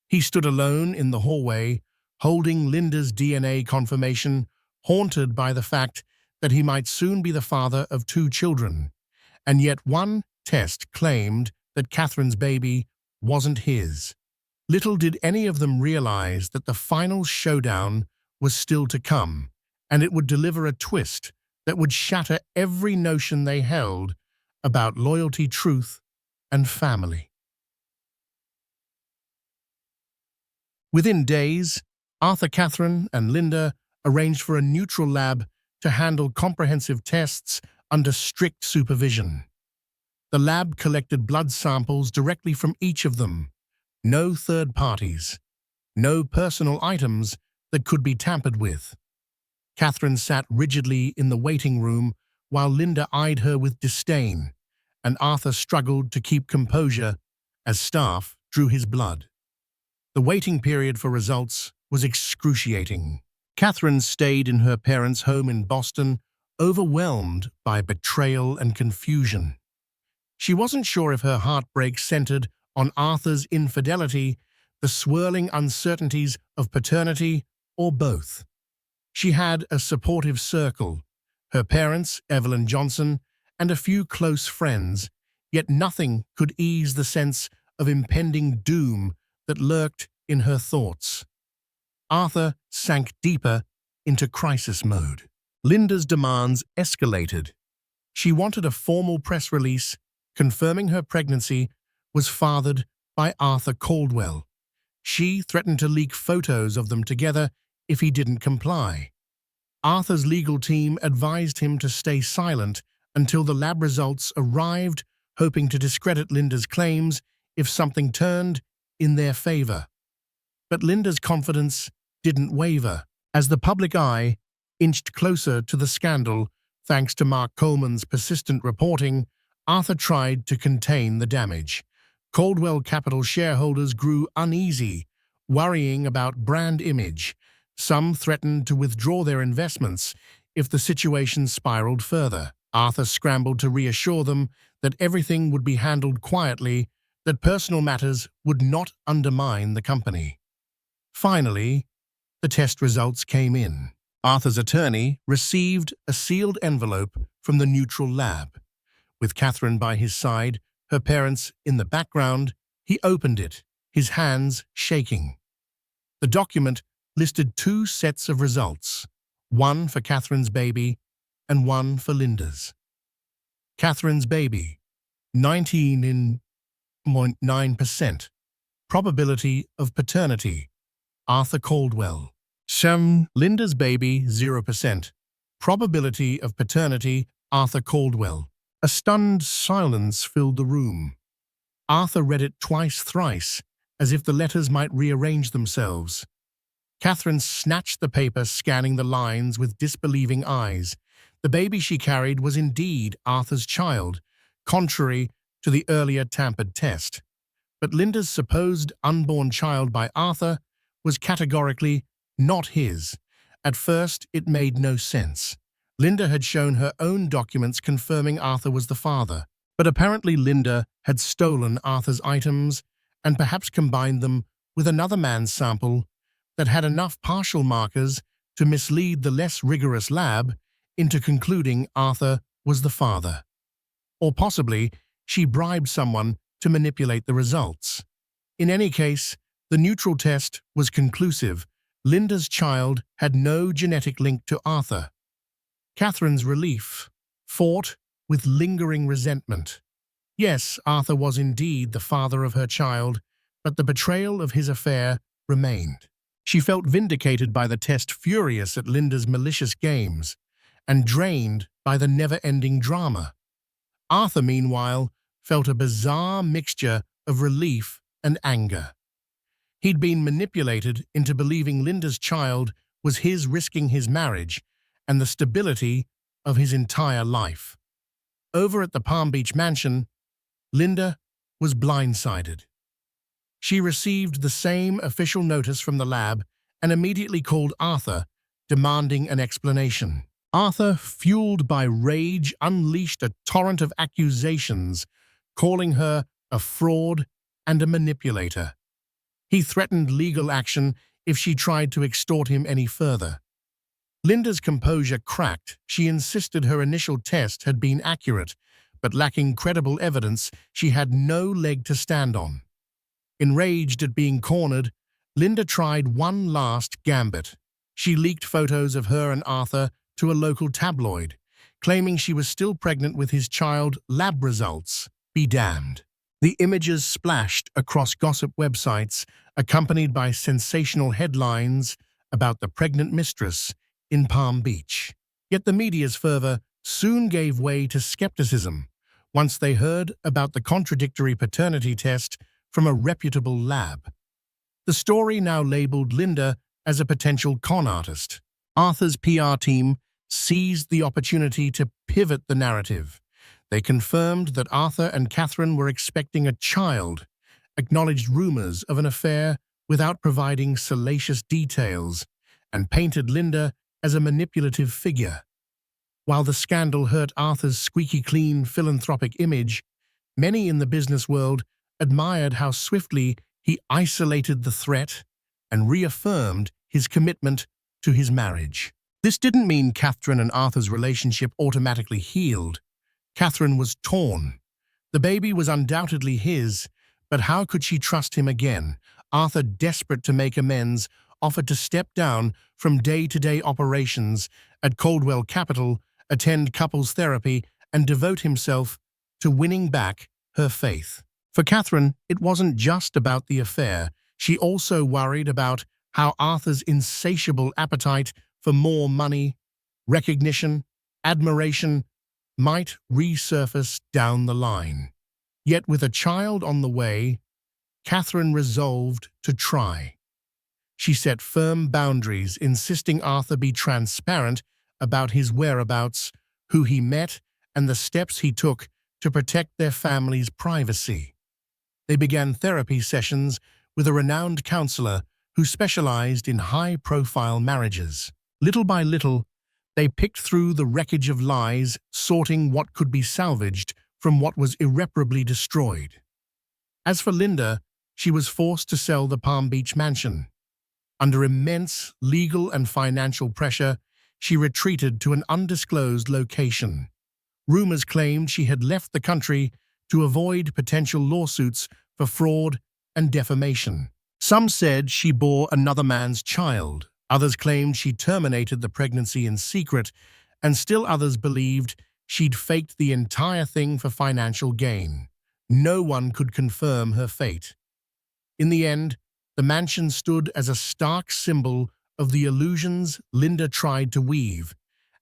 He stood alone in the hallway, holding Linda's DNA confirmation, haunted by the fact that he might soon be the father of 2 children, and yet one test claimed that Catherine's baby wasn't his. Little did any of them realize that the final showdown was still to come, and it would deliver a twist that would shatter every notion they held about loyalty, truth, and family. Within days, Arthur, Catherine, and Linda arranged for a neutral lab to handle comprehensive tests under strict supervision. The lab collected blood samples directly from each of them. No third parties. No personal items that could be tampered with. Catherine sat rigidly in the waiting room while Linda eyed her with disdain, and Arthur struggled to keep composure as staff drew his blood. The waiting period for results was excruciating. Catherine stayed in her parents' home in Boston, overwhelmed by betrayal and confusion. She wasn't sure if her heartbreak centered on Arthur's infidelity, the swirling uncertainties of paternity, or both. She had a supportive circle, her parents, Evelyn Johnson, and a few close friends, yet nothing could ease the sense of impending doom that lurked in her thoughts. Arthur sank deeper into crisis mode. Linda's demands escalated. She wanted a formal press release confirming her pregnancy was fathered by Arthur Caldwell. She threatened to leak photos of them together if he didn't comply. Arthur's legal team advised him to stay silent until the lab results arrived, hoping to discredit Linda's claims if something turned in their favor. But Linda's confidence didn't waver. As the public eye inched closer to the scandal, thanks to Mark Coleman's persistent reporting, Arthur tried to contain the damage. Caldwell Capital shareholders grew uneasy, worrying about brand image. Some threatened to withdraw their investments if the situation spiraled further. Arthur scrambled to reassure them that everything would be handled quietly, that personal matters would not undermine the company. Finally, the test results came in. Arthur's attorney received a sealed envelope from the neutral lab. With Catherine by his side, her parents in the background, he opened it, his hands shaking. The document listed 2 sets of results, one for Catherine's baby and one for Linda's. Catherine's baby, 19.9%. Probability of paternity, Arthur Caldwell. Linda's baby, 0%. Probability of paternity, Arthur Caldwell. A stunned silence filled the room. Arthur read it twice, thrice, as if the letters might rearrange themselves. Catherine snatched the paper, scanning the lines with disbelieving eyes. The baby she carried was indeed Arthur's child, contrary to the earlier tampered test. But Linda's supposed unborn child by Arthur was categorically not his. At first, it made no sense. Linda had shown her own documents confirming Arthur was the father, but apparently Linda had stolen Arthur's items and perhaps combined them with another man's sample that had enough partial markers to mislead the less rigorous lab into concluding Arthur was the father. Or possibly, she bribed someone to manipulate the results. In any case, the neutral test was conclusive. Linda's child had no genetic link to Arthur. Catherine's relief fought with lingering resentment. Yes, Arthur was indeed the father of her child, but the betrayal of his affair remained. She felt vindicated by the test, furious at Linda's malicious games, and drained by the never-ending drama. Arthur, meanwhile, felt a bizarre mixture of relief and anger. He'd been manipulated into believing Linda's child was his, risking his marriage and the stability of his entire life. Over at the Palm Beach mansion, Linda was blindsided. She received the same official notice from the lab and immediately called Arthur, demanding an explanation. Arthur, fueled by rage, unleashed a torrent of accusations, calling her a fraud and a manipulator. He threatened legal action if she tried to extort him any further. Linda's composure cracked. She insisted her initial test had been accurate, but lacking credible evidence, she had no leg to stand on. Enraged at being cornered, Linda tried one last gambit. She leaked photos of her and Arthur to a local tabloid, claiming she was still pregnant with his child. Lab results be damned. The images splashed across gossip websites, accompanied by sensational headlines about the pregnant mistress in Palm Beach. Yet the media's fervor soon gave way to skepticism once they heard about the contradictory paternity test from a reputable lab. The story now labeled Linda as a potential con artist. Arthur's PR team seized the opportunity to pivot the narrative. They confirmed that Arthur and Catherine were expecting a child, acknowledged rumors of an affair without providing salacious details, and painted Linda as a manipulative figure. While the scandal hurt Arthur's squeaky clean philanthropic image, many in the business world admired how swiftly he isolated the threat and reaffirmed his commitment to his marriage. This didn't mean Catherine and Arthur's relationship automatically healed. Catherine was torn. The baby was undoubtedly his, but how could she trust him again? Arthur, desperate to make amends, offered to step down from day-to-day operations at Coldwell Capital, attend couples therapy, and devote himself to winning back her faith. For Catherine, it wasn't just about the affair. She also worried about how Arthur's insatiable appetite for more money, recognition, admiration might resurface down the line. Yet with a child on the way, Catherine resolved to try. She set firm boundaries, insisting Arthur be transparent about his whereabouts, who he met, and the steps he took to protect their family's privacy. They began therapy sessions with a renowned counselor who specialized in high-profile marriages. Little by little, they picked through the wreckage of lies, sorting what could be salvaged from what was irreparably destroyed. As for Linda, she was forced to sell the Palm Beach mansion. Under immense legal and financial pressure, she retreated to an undisclosed location. Rumors claimed she had left the country to avoid potential lawsuits for fraud and defamation. Some said she bore another man's child. Others claimed she terminated the pregnancy in secret, and still others believed she'd faked the entire thing for financial gain. No one could confirm her fate. In the end, the mansion stood as a stark symbol of the illusions Linda tried to weave,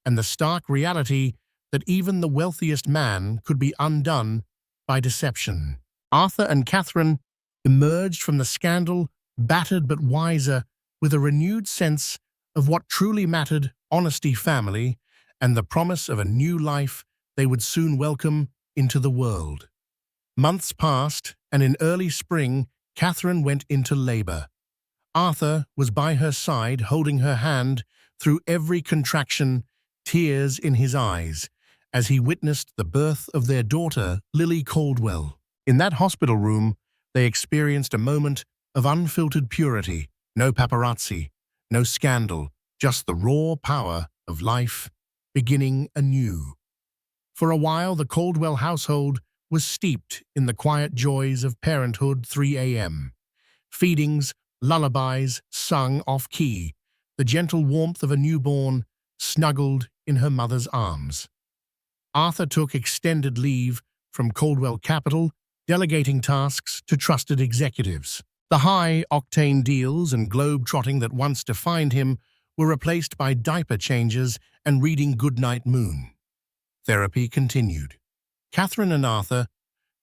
and the stark reality that even the wealthiest man could be undone by deception. Arthur and Catherine emerged from the scandal battered but wiser, with a renewed sense of what truly mattered: honesty, family, and the promise of a new life they would soon welcome into the world. Months passed, and in early spring, Catherine went into labor. Arthur was by her side, holding her hand through every contraction, tears in his eyes, as he witnessed the birth of their daughter, Lily Caldwell. In that hospital room, they experienced a moment of unfiltered purity. No paparazzi, no scandal, just the raw power of life beginning anew. For a while, the Caldwell household was steeped in the quiet joys of parenthood. 3 a.m. Feedings, lullabies sung off-key, the gentle warmth of a newborn snuggled in her mother's arms. Arthur took extended leave from Coldwell Capital, delegating tasks to trusted executives. The high-octane deals and globe-trotting that once defined him were replaced by diaper changes and reading Goodnight Moon. Therapy continued. Catherine and Arthur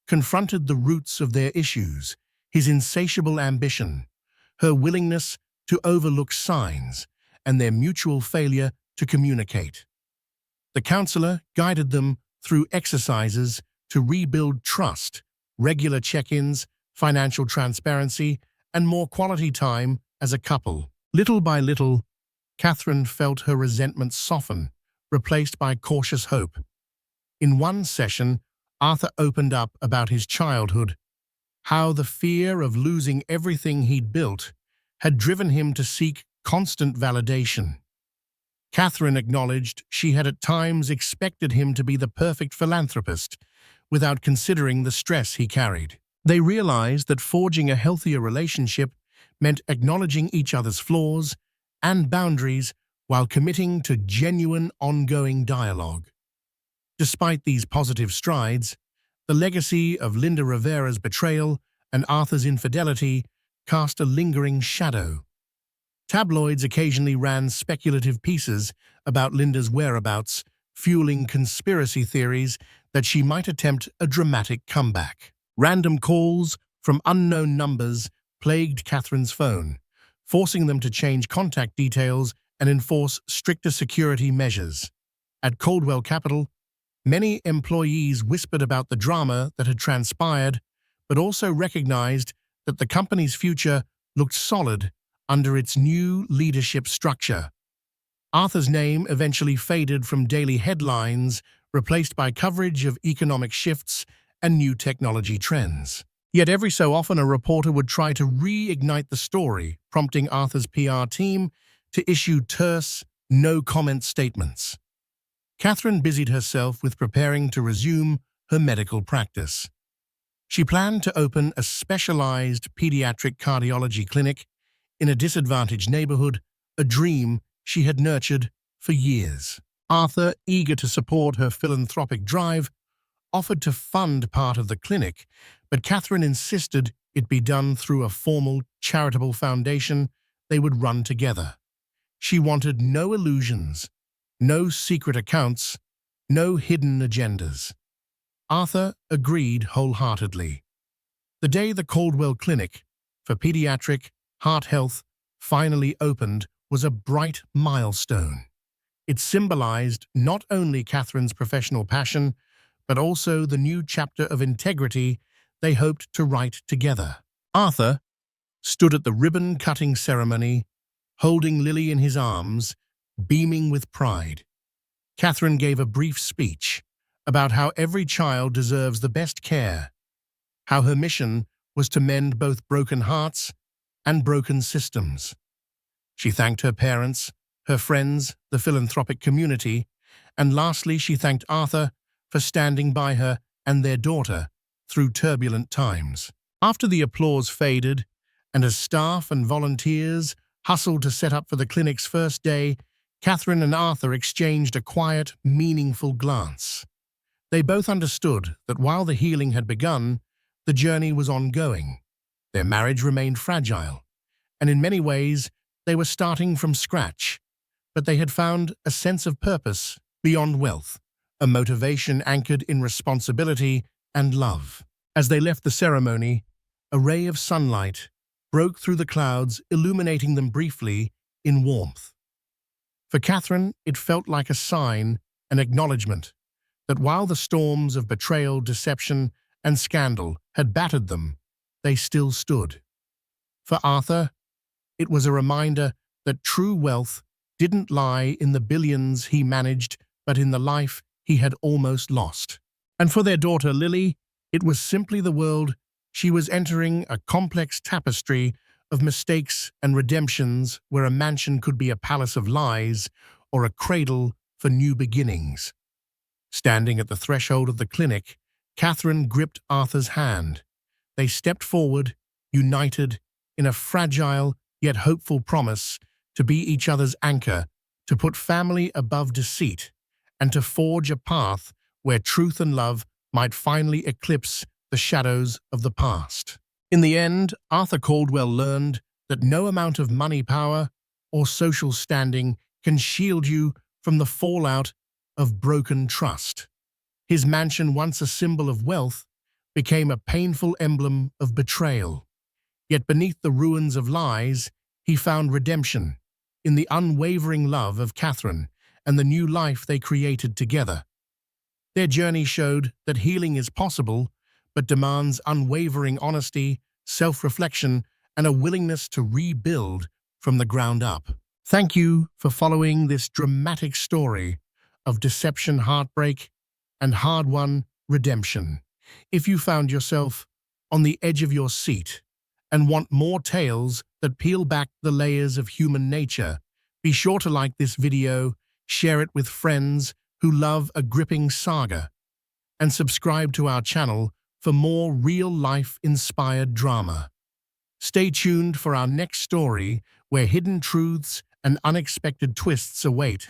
confronted the roots of their issues: his insatiable ambition, her willingness to overlook signs, and their mutual failure to communicate. The counselor guided them through exercises to rebuild trust, regular check-ins, financial transparency, and more quality time as a couple. Little by little, Catherine felt her resentment soften, replaced by cautious hope. In one session, Arthur opened up about his childhood, how the fear of losing everything he'd built had driven him to seek constant validation. Catherine acknowledged she had at times expected him to be the perfect philanthropist, without considering the stress he carried. They realized that forging a healthier relationship meant acknowledging each other's flaws and boundaries while committing to genuine, ongoing dialogue. Despite these positive strides, the legacy of Linda Rivera's betrayal and Arthur's infidelity cast a lingering shadow. Tabloids occasionally ran speculative pieces about Linda's whereabouts, fueling conspiracy theories that she might attempt a dramatic comeback. Random calls from unknown numbers plagued Catherine's phone, forcing them to change contact details and enforce stricter security measures. At Coldwell Capital, many employees whispered about the drama that had transpired, but also recognized that the company's future looked solid under its new leadership structure. Arthur's name eventually faded from daily headlines, replaced by coverage of economic shifts and new technology trends. Yet every so often a reporter would try to reignite the story, prompting Arthur's PR team to issue terse, no-comment statements. Catherine busied herself with preparing to resume her medical practice. She planned to open a specialized pediatric cardiology clinic in a disadvantaged neighborhood, a dream she had nurtured for years. Arthur, eager to support her philanthropic drive, offered to fund part of the clinic, but Catherine insisted it be done through a formal charitable foundation they would run together. She wanted no illusions, no secret accounts, no hidden agendas. Arthur agreed wholeheartedly. The day the Coldwell Clinic for Pediatric Heart Health finally opened was a bright milestone. It symbolized not only Catherine's professional passion, but also the new chapter of integrity they hoped to write together. Arthur stood at the ribbon-cutting ceremony, holding Lily in his arms, beaming with pride. Catherine gave a brief speech about how every child deserves the best care, how her mission was to mend both broken hearts and broken systems. She thanked her parents, her friends, the philanthropic community, and lastly she thanked Arthur for standing by her and their daughter through turbulent times. After the applause faded, and as staff and volunteers hustled to set up for the clinic's first day, Catherine and Arthur exchanged a quiet, meaningful glance. They both understood that while the healing had begun, the journey was ongoing. Their marriage remained fragile, and in many ways they were starting from scratch, but they had found a sense of purpose beyond wealth, a motivation anchored in responsibility and love. As they left the ceremony, a ray of sunlight broke through the clouds, illuminating them briefly in warmth. For Catherine, it felt like a sign, an acknowledgement, that while the storms of betrayal, deception, and scandal had battered them, they still stood. For Arthur, it was a reminder that true wealth didn't lie in the billions he managed, but in the life he had almost lost. And for their daughter Lily, it was simply the world she was entering, a complex tapestry of mistakes and redemptions where a mansion could be a palace of lies or a cradle for new beginnings. Standing at the threshold of the clinic, Catherine gripped Arthur's hand. They stepped forward, united in a fragile yet hopeful promise to be each other's anchor, to put family above deceit, and to forge a path where truth and love might finally eclipse the shadows of the past. In the end, Arthur Coldwell learned that no amount of money power or social standing can shield you from the fallout of broken trust. His mansion, once a symbol of wealth, became a painful emblem of betrayal. Yet beneath the ruins of lies, he found redemption in the unwavering love of Catherine and the new life they created together. Their journey showed that healing is possible, but demands unwavering honesty, self-reflection, and a willingness to rebuild from the ground up. Thank you for following this dramatic story of deception, heartbreak, and hard-won redemption. If you found yourself on the edge of your seat and want more tales that peel back the layers of human nature, be sure to like this video share it with friends who love a gripping saga, and subscribe to our channel for more real-life-inspired drama. Stay tuned for our next story where hidden truths and unexpected twists await.